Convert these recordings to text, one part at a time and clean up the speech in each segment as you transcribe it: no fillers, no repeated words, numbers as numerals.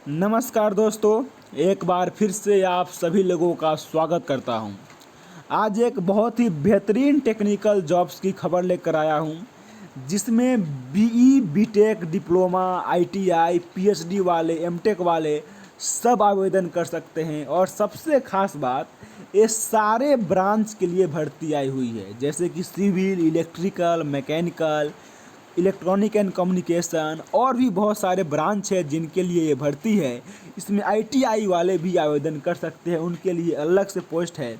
नमस्कार दोस्तों, एक बार फिर से आप सभी लोगों का स्वागत करता हूं। आज एक बहुत ही बेहतरीन टेक्निकल जॉब्स की खबर लेकर आया हूं, जिसमें BE, BTech, diploma, ITI, PhD वाले, एमटेक वाले सब आवेदन कर सकते हैं। और सबसे खास बात, ये सारे ब्रांच के लिए भर्ती आई हुई है, जैसे कि civil, electrical, mechanical, electronic and communication और भी बहुत सारे ब्रांच है जिनके लिए ये भर्ती है। इसमें आईटीआई वाले भी आवेदन कर सकते हैं, उनके लिए अलग से पोस्ट है।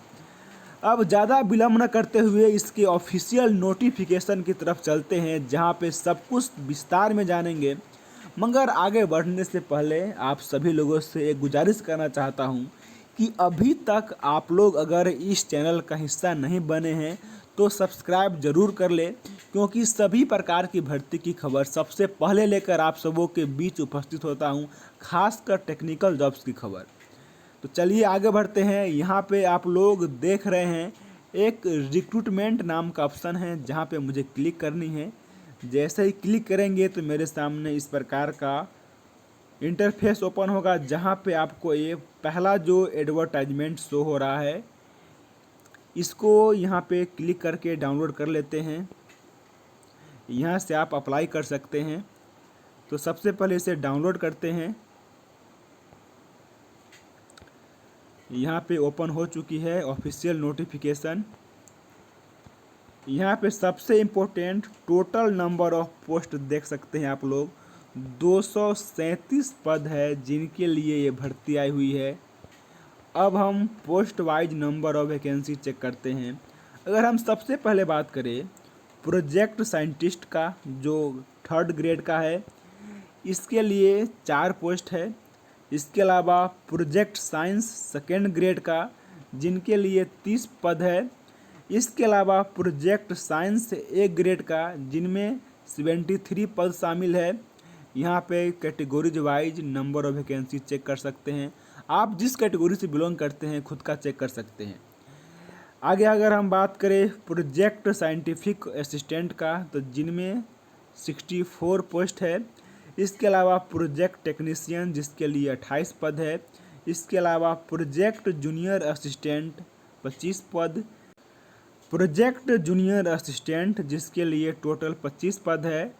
अब ज़्यादा विलम्ब न करते हुए इसके ऑफिशियल नोटिफिकेशन की तरफ चलते हैं, जहां पे सब कुछ विस्तार में जानेंगे। मगर आगे बढ़ने से पहले आप सभी लोगों से एक गुजारिश करना चाहता हूं कि अभी तक आप लोग अगर इस चैनल का हिस्सा नहीं बने हैं तो सब्सक्राइब ज़रूर कर ले, क्योंकि सभी प्रकार की भर्ती की खबर सबसे पहले लेकर आप सबों के बीच उपस्थित होता हूं, खासकर टेक्निकल जॉब्स की खबर। तो चलिए आगे बढ़ते हैं। यहाँ पे आप लोग देख रहे हैं एक रिक्रूटमेंट नाम का ऑप्शन है, जहाँ पे मुझे क्लिक करनी है। जैसे ही क्लिक करेंगे तो मेरे सामने इस प्रकार का इंटरफेस ओपन होगा, जहाँ पे आपको ये पहला जो एडवर्टाइजमेंट शो हो रहा है, इसको यहाँ पे क्लिक करके डाउनलोड कर लेते हैं। यहाँ से आप अप्लाई कर सकते हैं। तो सबसे पहले इसे डाउनलोड करते हैं। यहाँ पे ओपन हो चुकी है ऑफिशियल नोटिफिकेशन। यहाँ पे सबसे important total number of post देख सकते हैं आप लोग, 237 पद है जिनके लिए ये भर्ती आई हुई है। अब हम post wise number of vacancy check करते हैं। अगर हम सबसे पहले बात करें प्रोजेक्ट साइंटिस्ट का, जो 3rd ग्रेड का है, इसके लिए 4 पोस्ट है। इसके अलावा प्रोजेक्ट साइंस 2nd ग्रेड का, जिनके लिए 30 पद है। इसके अलावा प्रोजेक्ट साइंस 1 ग्रेड का, जिनमें 73 पद शामिल है। यहाँ पे categories wise number of vacancy check कर सकते हैं। आप जिस कैटेगरी से बिलोंग करते हैं खुद का चेक कर सकते हैं। आगे अगर हम बात करें प्रोजेक्ट साइंटिफिक असिस्टेंट का, तो जिनमें 64 पोस्ट है। इसके अलावा प्रोजेक्ट टेक्नीशियन, जिसके लिए 28 पद है। इसके अलावा प्रोजेक्ट जूनियर असिस्टेंट 25 पद, प्रोजेक्ट जूनियर असिस्टेंट जिसके लिए टोटल 25 पद है।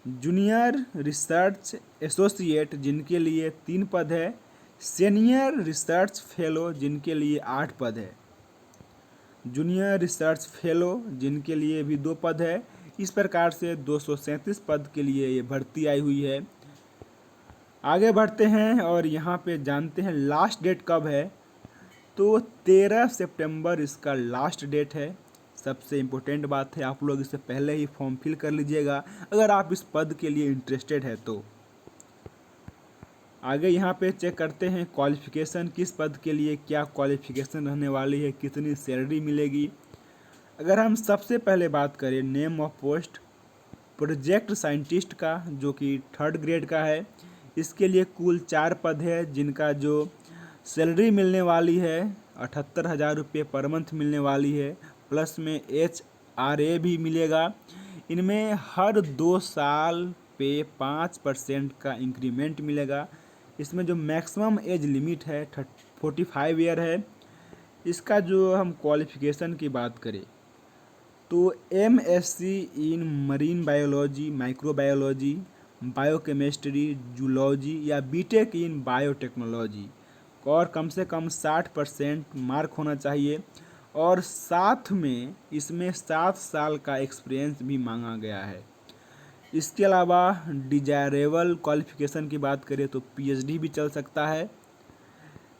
जूनियर रिसर्च एसोसिएट जिनके लिए 3 पद है। सीनियर रिसर्च फेलो जिनके लिए 8 पद है। जूनियर रिसर्च फेलो जिनके लिए भी 2 पद है। इस प्रकार से 237 पद के लिए ये भर्ती आई हुई है। आगे बढ़ते हैं और यहाँ पे जानते हैं लास्ट डेट कब है। तो 13 सितंबर इसका लास्ट डेट है। सबसे इम्पोर्टेंट बात है, आप लोग इससे पहले ही फॉर्म फिल कर लीजिएगा अगर आप इस पद के लिए इंटरेस्टेड है तो। आगे यहाँ पे चेक करते हैं क्वालिफ़िकेशन, किस पद के लिए क्या क्वालिफ़िकेशन रहने वाली है, कितनी सैलरी मिलेगी। अगर हम सबसे पहले बात करें name of post project scientist का, जो कि 3rd ग्रेड का है, इसके लिए कुल 4 पद है, जिनका जो सैलरी मिलने वाली है 78,000 रुपये पर मंथ मिलने वाली है, प्लस में HRA भी मिलेगा। इनमें हर 2 साल पे 5% का इंक्रीमेंट मिलेगा। इसमें जो मैक्सिमम एज लिमिट है 45 ईयर है। इसका जो हम क्वालिफ़िकेशन की बात करें तो MSc in marine biology, microbiology, biochemistry, zoology या बीटेक इन बायोटेक्नोलॉजी, और कम से कम 60% मार्क होना चाहिए। और साथ में इसमें 7 साल का एक्सपीरियंस भी मांगा गया है। इसके अलावा डिजायरेबल क्वालिफ़िकेशन की बात करें तो PhD भी चल सकता है।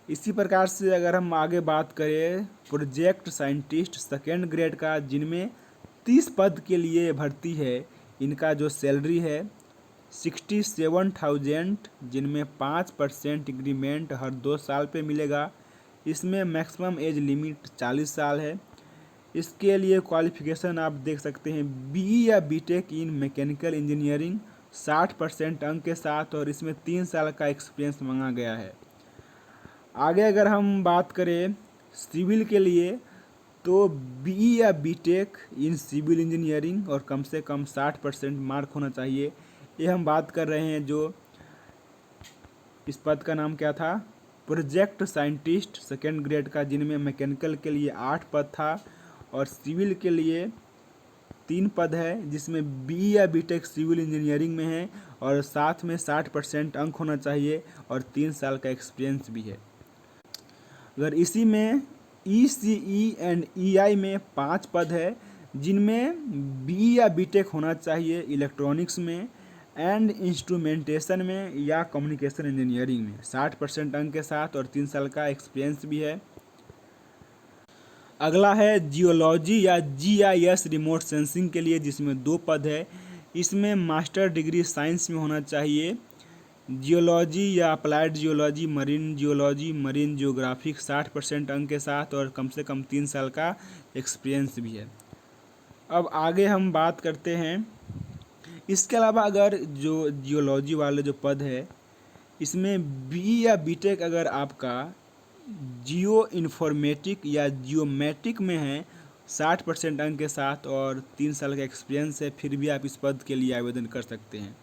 इसी प्रकार से अगर हम आगे बात करें प्रोजेक्ट साइंटिस्ट 2nd ग्रेड का, जिनमें 30 पद के लिए भर्ती है, इनका जो सैलरी है 67,000, जिनमें 5% इंक्रीमेंट हर 2 साल पे मिलेगा। इसमें मैक्सिमम एज लिमिट 40 साल है। इसके लिए क्वालिफ़िकेशन आप देख सकते हैं BE या बीटेक इन मैकेनिकल इंजीनियरिंग 60% अंक के साथ, और इसमें 3 साल का एक्सपीरियंस मांगा गया है। आगे अगर हम बात करें सिविल के लिए तो BE या बीटेक इन सिविल इंजीनियरिंग और कम से कम 60% मार्क होना चाहिए। ये हम बात कर रहे हैं जो इस पद का नाम क्या था? प्रोजेक्ट साइंटिस्ट सेकेंड ग्रेड का, जिनमें मैकेनिकल के लिए 8 पद था और सिविल के लिए 3 पद है, जिसमें बी या बीटेक सिविल इंजीनियरिंग में है और साथ में 60% अंक होना चाहिए और 3 साल का एक्सपीरियंस भी है। अगर इसी में ECE एंड EI में 5 पद है, जिनमें बी या बीटेक होना चाहिए इलेक्ट्रॉनिक्स में एंड इंस्ट्रूमेंटेशन में या कम्युनिकेशन इंजीनियरिंग में 60% अंक के साथ और 3 साल का एक्सपीरियंस भी है। अगला है जियोलॉजी या GIS रिमोट सेंसिंग के लिए, जिसमें 2 पद है। इसमें मास्टर डिग्री साइंस में होना चाहिए। जियोलॉजी या applied geology, marine geology, marine geographic 60% अंक के साथ और कम से कम 3 साल का एक्सपीरियंस भी है। अब आगे हम बात करते हैं, इसके अलावा अगर जो जियोलॉजी वाले जो पद है, इसमें बी या बीटेक अगर आपका जियो इन्फॉर्मेटिक या जियोमेट्रिक में है 60% अंक के साथ और 3 साल का एक्सपीरियंस है, फिर भी आप इस पद के लिए आवेदन कर सकते हैं।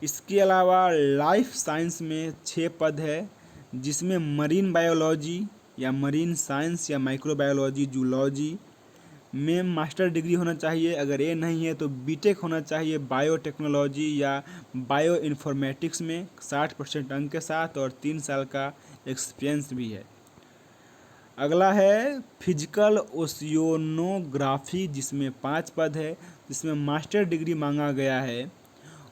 इसके अलावा लाइफ साइंस में 6 पद है, जिसमें मरीन बायोलॉजी या मरीन साइंस या माइक्रोबायोलॉजी जूलॉजी में मास्टर डिग्री होना चाहिए। अगर ये नहीं है तो बीटेक होना चाहिए बायोटेक्नोलॉजी या बायो इन्फॉर्मेटिक्स में 60% अंक के साथ और 3 साल का एक्सपीरियंस भी है। अगला है फिजिकल ओशियोनोग्राफी, जिसमें 5 पद है, जिसमें मास्टर डिग्री मांगा गया है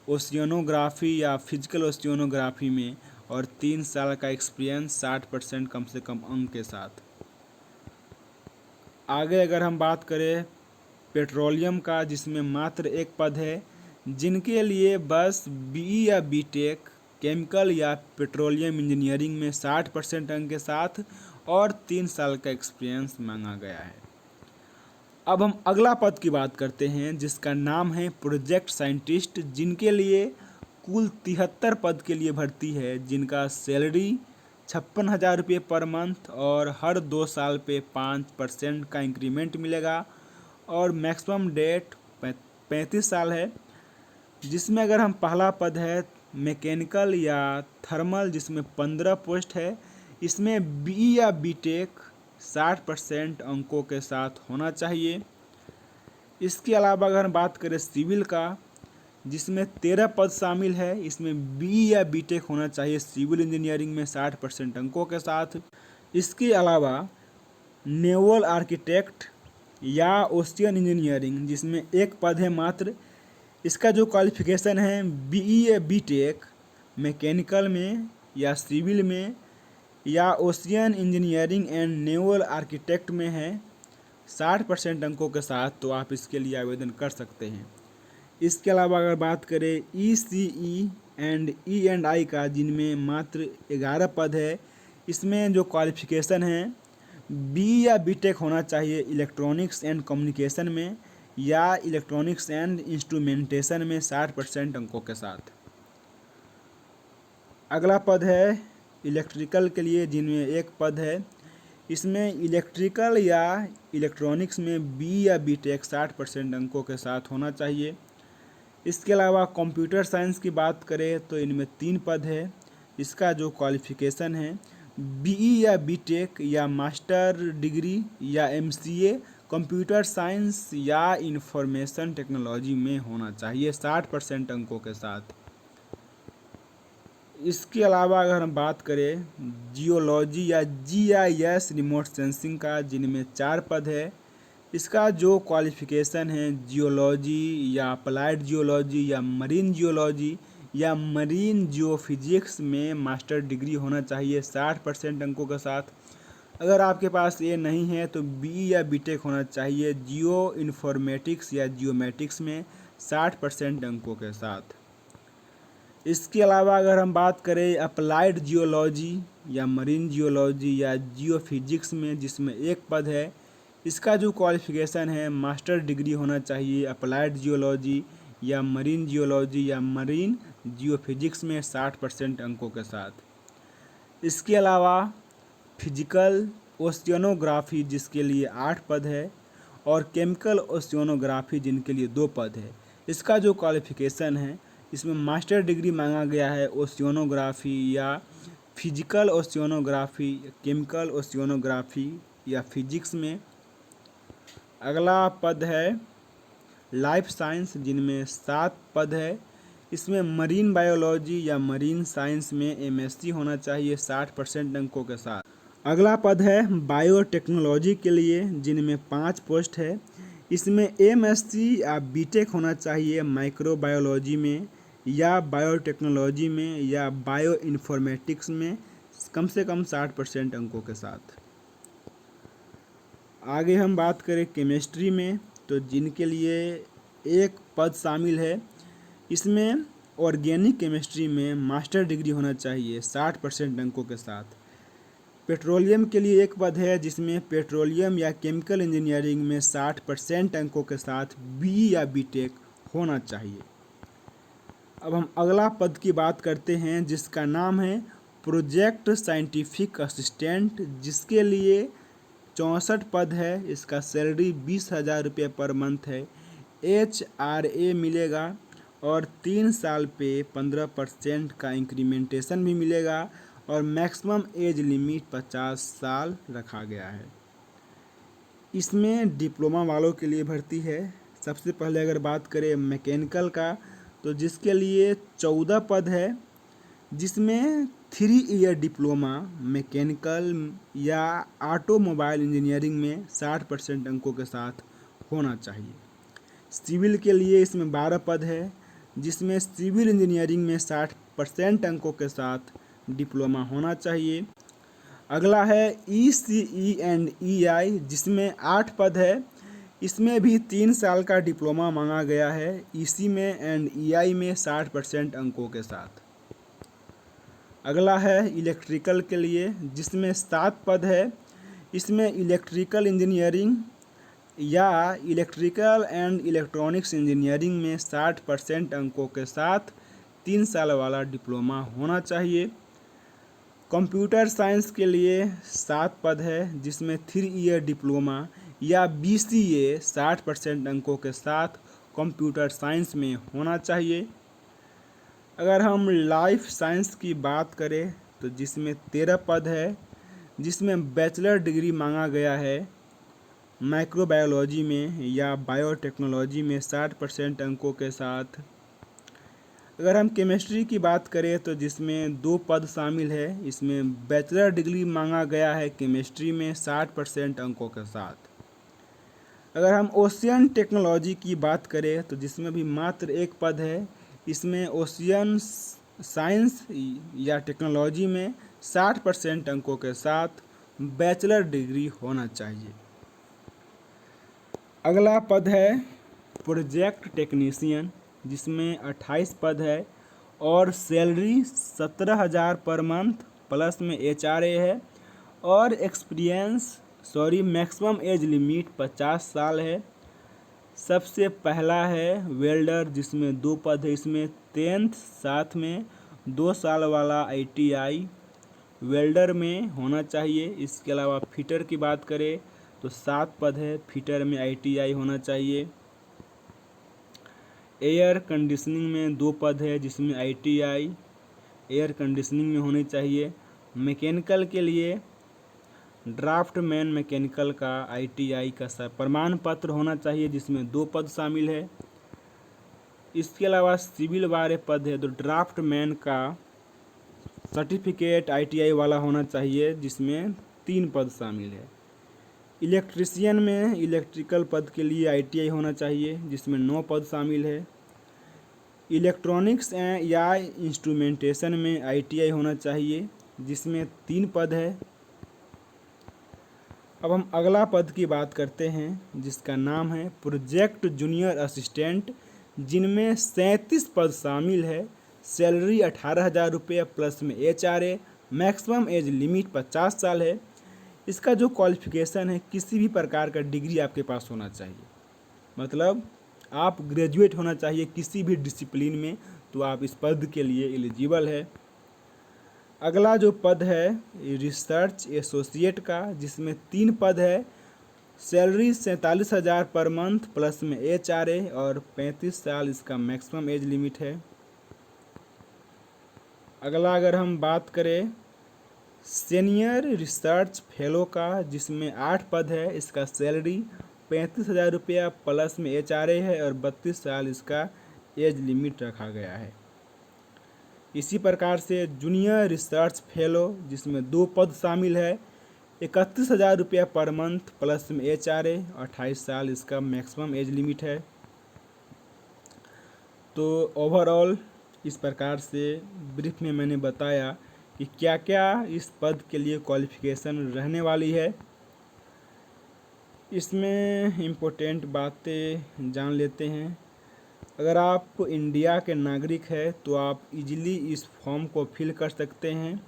ओशियोनोग्राफी या फिजिकल ओशियोनोग्राफी में और 3 साल का एक्सपीरियंस 60% कम से कम अंक के साथ। आगे अगर हम बात करें पेट्रोलियम का, जिसमें मात्र 1 पद है, जिनके लिए बस बी या बीटेक केमिकल या पेट्रोलियम इंजीनियरिंग में 60% अंक के साथ और 3 साल का एक्सपीरियंस मांगा गया है। अब हम अगला पद की बात करते हैं, जिसका नाम है प्रोजेक्ट साइंटिस्ट, जिनके लिए कुल 73 पद के लिए भर्ती है, जिनका सैलरी 56,000 रुपये पर मंथ और हर 2 साल पे 5% का इंक्रीमेंट मिलेगा और मैक्सिमम डेट 35 साल है। जिसमें अगर हम पहला पद है मैकेनिकल या थर्मल, जिसमें 15 पोस्ट है, इसमें बी या बीटेक 60% अंकों के साथ होना चाहिए। इसके अलावा अगर हम बात करें सिविल का, जिसमें 13 पद शामिल है, इसमें बी या बीटेक होना चाहिए सिविल इंजीनियरिंग में 60% अंकों के साथ। इसके अलावा नेवल आर्किटेक्ट या ओशियन इंजीनियरिंग, जिसमें 1 पद है मात्र, इसका जो क्वालिफिकेशन है बी या बीटेक मैकेनिकल में या सिविल में या ocean engineering and naval architect में है 60% अंकों के साथ, तो आप इसके लिए आवेदन कर सकते हैं। इसके अलावा अगर बात करें ECE एंड E&I का, जिनमें मात्र 11 पद है, इसमें जो क्वालिफिकेशन है बी या बीटेक होना चाहिए इलेक्ट्रॉनिक्स एंड कम्युनिकेशन में या इलेक्ट्रॉनिक्स एंड इंस्ट्रूमेंटेशन में 60% अंकों के साथ। अगला पद है इलेक्ट्रिकल के लिए, जिनमें 1 पद है, इसमें इलेक्ट्रिकल या इलेक्ट्रॉनिक्स में बी या बीटेक 60% अंकों के साथ होना चाहिए। इसके अलावा कंप्यूटर साइंस की बात करें तो इनमें 3 पद है, इसका जो क्वालिफिकेशन है BE या बीटेक या मास्टर डिग्री या MCA कंप्यूटर साइंस या इंफॉर्मेशन टेक्नोलॉजी में होना चाहिए 60% अंकों के साथ। इसके अलावा अगर हम बात करें जियोलॉजी या GIS रिमोट सेंसिंग का, जिनमें 4 पद है, इसका जो क्वालिफिकेशन है जियोलॉजी या अप्लाइड जियोलॉजी या मरीन जियोलॉजी या मरीन जियोफिजिक्स में मास्टर डिग्री होना चाहिए 60% अंकों के साथ। अगर आपके पास ये नहीं है तो बी या बीटेक होना चाहिए जियो इन्फॉर्मेटिक्स या जियोमेट्रिक्स में 60% अंकों के साथ। इसके अलावा अगर हम बात करें अप्लाइड जियोलॉजी या मरीन जियोलॉजी या जियोफिजिक्स में, जिसमें 1 पद है, इसका जो क्वालिफिकेशन है मास्टर डिग्री होना चाहिए अप्लाइड जियोलॉजी या मरीन जियोलॉजी या मरीन जियोफिजिक्स में 60% अंकों के साथ। इसके अलावा फिजिकल ओशियोनोग्राफी, जिसके लिए 8 पद है, और केमिकल ओशियोनोग्राफी, जिनके लिए 2 पद है, इसका जो क्वालिफिकेशन है इसमें मास्टर डिग्री मांगा गया है ओशियोनोग्राफी या फिजिकल ओशियोनोग्राफी, केमिकल ओशियोनोग्राफी या फिजिक्स में। अगला पद है लाइफ साइंस, जिनमें 7 पद है। इसमें मरीन बायोलॉजी या मरीन साइंस में एमएससी होना चाहिए 60% अंकों के साथ। अगला पद है बायोटेक्नोलॉजी के लिए, जिनमें 5 पोस्ट है। इसमें एमएससी या बीटेक होना चाहिए माइक्रोबायोलॉजी में या बायोटेक्नोलॉजी में या बायो इन्फॉर्मेटिक्स में, कम से कम 60% अंकों के साथ। आगे हम बात करें केमिस्ट्री में, तो जिनके लिए एक पद शामिल है। इसमें ऑर्गेनिक केमिस्ट्री में मास्टर डिग्री होना चाहिए 60% अंकों के साथ। पेट्रोलियम के लिए एक पद है, जिसमें पेट्रोलियम या केमिकल इंजीनियरिंग में 60% अंकों के साथ बी या बीटेक होना चाहिए। अब हम अगला पद की बात करते हैं, जिसका नाम है प्रोजेक्ट साइंटिफिक असिस्टेंट, जिसके लिए 64 पद है। इसका सैलरी 20,000 रुपये पर मंथ है। HRA मिलेगा और 3 साल पे 15% का इंक्रीमेंटेशन भी मिलेगा और मैक्सिमम एज लिमिट 50 साल रखा गया है। इसमें डिप्लोमा वालों के लिए भर्ती है। सबसे पहले अगर बात करें मैकेनिकल का, तो जिसके लिए 14 पद है, जिसमें 3 ईयर डिप्लोमा मैकेनिकल या ऑटोमोबाइल इंजीनियरिंग में 60% अंकों के साथ होना चाहिए। सिविल के लिए इसमें 12 पद है, जिसमें सिविल इंजीनियरिंग में 60% अंकों के साथ डिप्लोमा होना चाहिए। अगला है ECE एंड EI, जिसमें 8 पद है। इसमें भी 3 साल का डिप्लोमा मांगा गया है EC में एंड EI में 60% अंकों के साथ। अगला है इलेक्ट्रिकल के लिए, जिसमें 7 पद है। इसमें इलेक्ट्रिकल इंजीनियरिंग या इलेक्ट्रिकल एंड इलेक्ट्रॉनिक्स इंजीनियरिंग में 60% अंकों के साथ 3 साल वाला डिप्लोमा होना चाहिए। कंप्यूटर साइंस के लिए 7 पद है, जिसमें 3 ईयर डिप्लोमा या BCA 60% अंकों के साथ कंप्यूटर साइंस में होना चाहिए। अगर हम लाइफ साइंस की बात करें, तो जिसमें 13 पद है, जिसमें बैचलर डिग्री मांगा गया है माइक्रोबायोलॉजी में या बायोटेक्नोलॉजी में 60% अंकों के साथ। अगर हम केमिस्ट्री की बात करें, तो जिसमें 2 पद शामिल है। इसमें बैचलर डिग्री मांगा गया है केमिस्ट्री में 60% अंकों के साथ। अगर हम ओशियन टेक्नोलॉजी की बात करें, तो जिसमें भी मात्र 1 पद है। इसमें ओशियन साइंस या टेक्नोलॉजी में 60% अंकों के साथ बैचलर डिग्री होना चाहिए। अगला पद है प्रोजेक्ट टेक्नीशियन, जिसमें 28 पद है और सैलरी 17,000 पर मंथ प्लस में HRA है और मैक्सिमम एज लिमिट 50 साल है। सबसे पहला है वेल्डर, जिसमें 2 पद है। इसमें 10th साथ में 2 साल वाला ITI वेल्डर में होना चाहिए। इसके अलावा फिटर की बात करें, तो 7 पद है। फिटर में ITI होना चाहिए। एयर कंडीशनिंग में 2 पद है, जिसमें ITI एयर कंडीशनिंग में होनी चाहिए। मैकेनिकल के लिए ड्राफ्टमैन मैकेनिकल का ITI का प्रमाण पत्र होना चाहिए, जिसमें 2 पद शामिल है। इसके अलावा सिविल वाले पद है, तो ड्राफ्टमैन का सर्टिफिकेट ITI वाला होना चाहिए, जिसमें 3 पद शामिल है। इलेक्ट्रीशियन में इलेक्ट्रिकल पद के लिए ITI होना चाहिए, जिसमें 9 पद शामिल है। इलेक्ट्रॉनिक्स या इंस्ट्रूमेंटेशन में ITI होना चाहिए, जिसमें 3 पद है। अब हम अगला पद की बात करते हैं, जिसका नाम है प्रोजेक्ट जूनियर असिस्टेंट, जिनमें 37 पद शामिल है। सैलरी 18,000 रुपये प्लस में HRA, मैक्सिमम एज लिमिट 50 साल है। इसका जो क्वालिफिकेशन है, किसी भी प्रकार का डिग्री आपके पास होना चाहिए, मतलब आप ग्रेजुएट होना चाहिए किसी भी डिसिप्लिन में, तो आप इस पद के लिए एलिजिबल है। अगला जो पद है रिसर्च एसोसिएट का, जिसमें 3 पद है। सैलरी 47,000 पर मंथ प्लस में HRA और 35 साल इसका मैक्सिमम एज लिमिट है। अगला अगर हम बात करें सीनियर रिसर्च फेलो का, जिसमें 8 पद है, इसका सैलरी 35,000 रुपया प्लस में HRA है और 32 साल इसका एज लिमिट रखा गया है। इसी प्रकार से जूनियर रिसर्च फेलो, जिसमें 2 पद शामिल है, 31,000 रुपया पर मंथ प्लस में HRA, 28 साल इसका मैक्सिमम एज लिमिट है। तो ओवरऑल इस प्रकार से ब्रीफ में मैंने बताया कि क्या क्या इस पद के लिए क्वालिफ़िकेशन रहने वाली है। इसमें इम्पोर्टेंट बातें जान लेते हैं। अगर आप इंडिया के नागरिक हैं तो आप इजीली इस फॉर्म को फिल कर सकते हैं।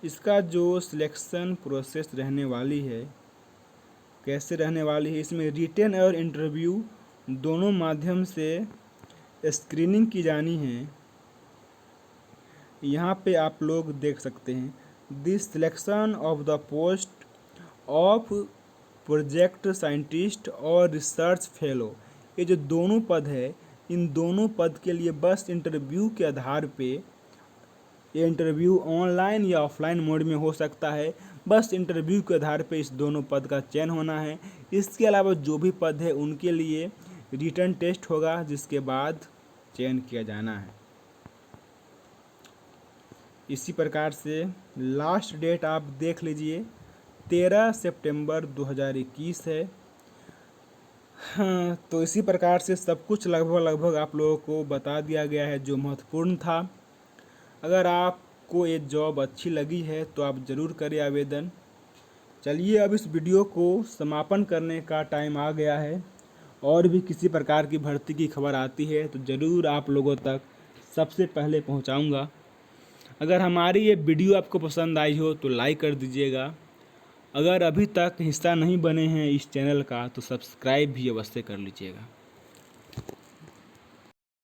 इसका जो सिलेक्शन प्रोसेस रहने वाली है, कैसे रहने वाली है, इसमें रिटन और इंटरव्यू दोनों माध्यम से स्क्रीनिंग की जानी है। यहाँ पे आप लोग देख सकते हैं, this selection of the post of project scientist और रिसर्च फेलो, ये जो दोनों पद है, इन दोनों पद के लिए बस इंटरव्यू के आधार पे, ये इंटरव्यू ऑनलाइन या ऑफलाइन मोड में हो सकता है, बस इंटरव्यू के आधार पे इस दोनों पद का चयन होना है। इसके अलावा जो भी पद है उनके लिए रिटन टेस्ट होगा, जिसके बाद चयन किया जाना है। इसी प्रकार से लास्ट डेट आप देख लीजिए, 13 सितंबर 2021 है। हाँ, तो इसी प्रकार से सब कुछ लगभग आप लोगों को बता दिया गया है जो महत्वपूर्ण था। अगर आपको ये जॉब अच्छी लगी है तो आप ज़रूर करें आवेदन। चलिए अब इस वीडियो को समापन करने का टाइम आ गया है। और भी किसी प्रकार की भर्ती की खबर आती है तो ज़रूर आप लोगों तक सबसे पहले पहुंचाऊंगा। अगर हमारी ये वीडियो आपको पसंद आई हो तो लाइक कर दीजिएगा। अगर अभी तक हिस्सा नहीं बने हैं इस चैनल का तो सब्सक्राइब भी अवश्य कर लीजिएगा।